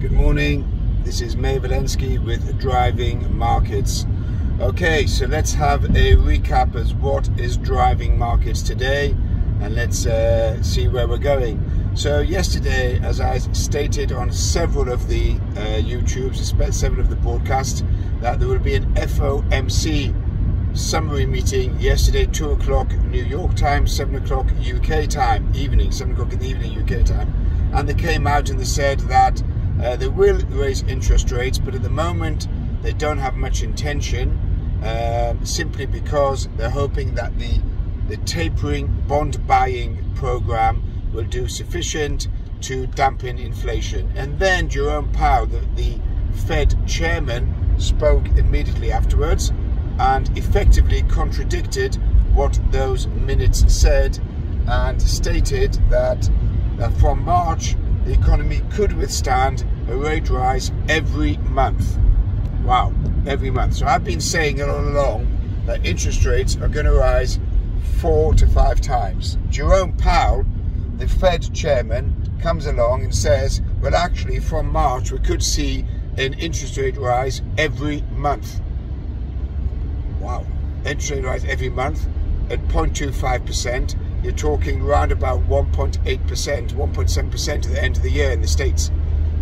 Good morning, this is May Valensky with Driving Markets. Okay, so let's have a recap as what is driving markets today, and let's see where we're going. So yesterday, as I stated on several of the YouTubes, several of the broadcasts, that there will be an FOMC summary meeting yesterday, 2 o'clock New York time, 7 o'clock UK time, evening, 7 o'clock in the evening UK time. And they came out and they said that they will raise interest rates, but at the moment they don't have much intention, simply because they're hoping that the tapering bond buying program will do sufficient to dampen inflation. And then Jerome Powell, the Fed chairman, spoke immediately afterwards and effectively contradicted what those minutes said, and stated that from March the economy could withstand a rate rise every month. Wow, every month. So I've been saying it all along that interest rates are going to rise 4 to 5 times. Jerome Powell, the Fed chairman, comes along and says, well, actually from March we could see an interest rate rise every month. Wow, interest rate rise every month at 0.25%. You're talking around about 1.8%, 1.7% at the end of the year in the States.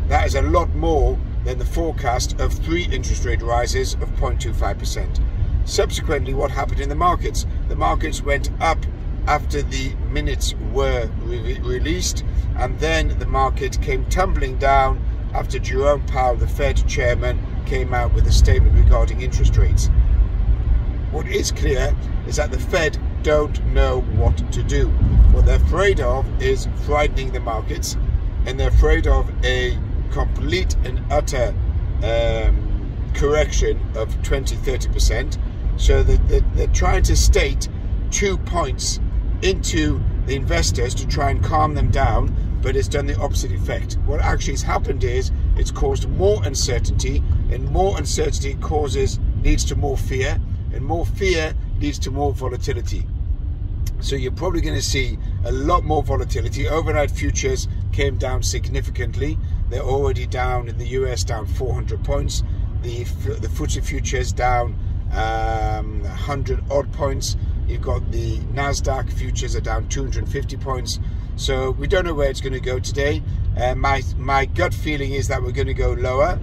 That is a lot more than the forecast of 3 interest rate rises of 0.25%. Subsequently, what happened in the markets? The markets went up after the minutes were released, and then the market came tumbling down after Jerome Powell, the Fed chairman, came out with a statement regarding interest rates. What is clear is that the Fed don't know what to do. What they're afraid of is frightening the markets, and they're afraid of a complete and utter correction of 20-30%. So they're trying to state 2 points into the investors to try and calm them down, but it's done the opposite effect. What actually has happened is it's caused more uncertainty, and more uncertainty leads to more fear, and more fear leads to more volatility. So you're probably going to see a lot more volatility. Overnight futures came down significantly. They're already down in the US, down 400 points. The FTSE futures down 100 odd points. You've got the Nasdaq futures are down 250 points. So we don't know where it's going to go today. My gut feeling is that we're going to go lower.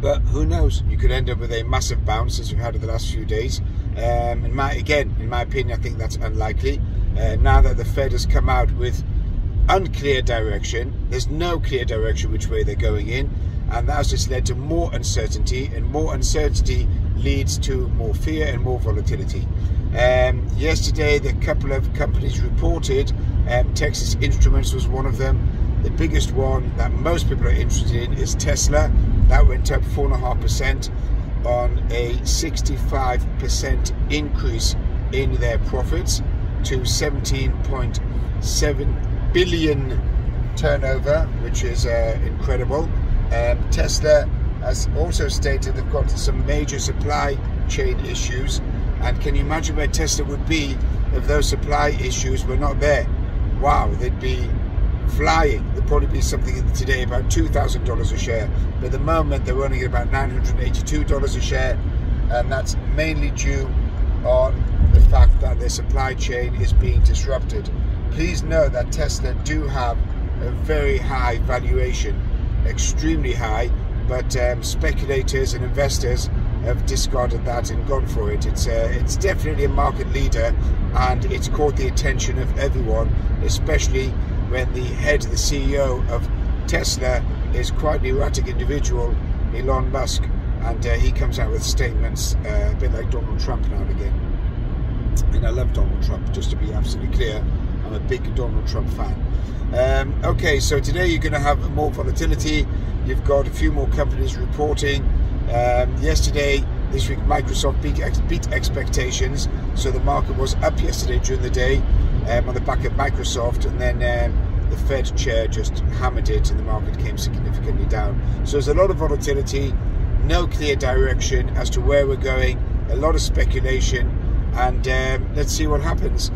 But who knows? You could end up with a massive bounce as we've had in the last few days. In my opinion, I think that's unlikely. Now that the Fed has come out with unclear direction, there's no clear direction which way they're going in, and that's just led to more uncertainty, and more uncertainty leads to more fear and more volatility. Yesterday, the couple of companies reported. Texas Instruments was one of them. The biggest one that most people are interested in is Tesla. That went up 4.5% on a 65% increase in their profits to 17.7 billion turnover, which is incredible. Tesla has also stated they've got some major supply chain issues, and can you imagine where Tesla would be if those supply issues were not there? Wow, they'd be flying. There'd probably be something today about $2,000 a share, but at the moment they're running at about $982 a share, and that's mainly due on the fact that their supply chain is being disrupted. Please know that Tesla do have a very high valuation, extremely high, but speculators and investors have discarded that and gone for it. It's definitely a market leader, and it's caught the attention of everyone, especially when the head, the CEO of Tesla, is quite an erratic individual, Elon Musk, and he comes out with statements a bit like Donald Trump now and again. And I love Donald Trump, just to be absolutely clear. I'm a big Donald Trump fan. Okay, so today you're going to have more volatility. You've got a few more companies reporting. Yesterday, this week, Microsoft beat expectations, so the market was up yesterday during the day on the back of Microsoft, and then the Fed chair just hammered it and the market came significantly down. So there's a lot of volatility, no clear direction as to where we're going, a lot of speculation, and let's see what happens.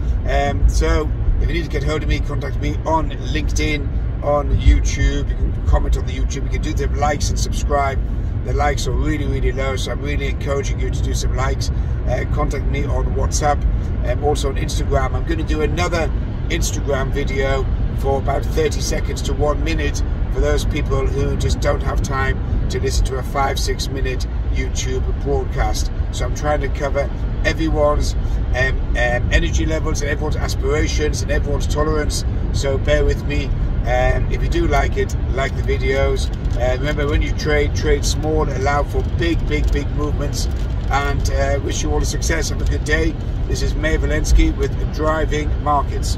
So if you need to get hold of me, contact me on LinkedIn on YouTube. You can comment on the YouTube. You can do the likes and subscribe. The likes are really low, so I'm really encouraging you to do some likes. Contact me on WhatsApp and also on Instagram. I'm going to do another Instagram video for about 30 seconds to 1 minute for those people who just don't have time to listen to a 5-6 minute YouTube broadcast. So I'm trying to cover everyone's energy levels and everyone's aspirations and everyone's tolerance, so bear with me. If you do like it, like the videos. Remember, when you trade small, allow for big movements, and wish you all the success. Have a good day. This is Meir Walensky with Driving Markets.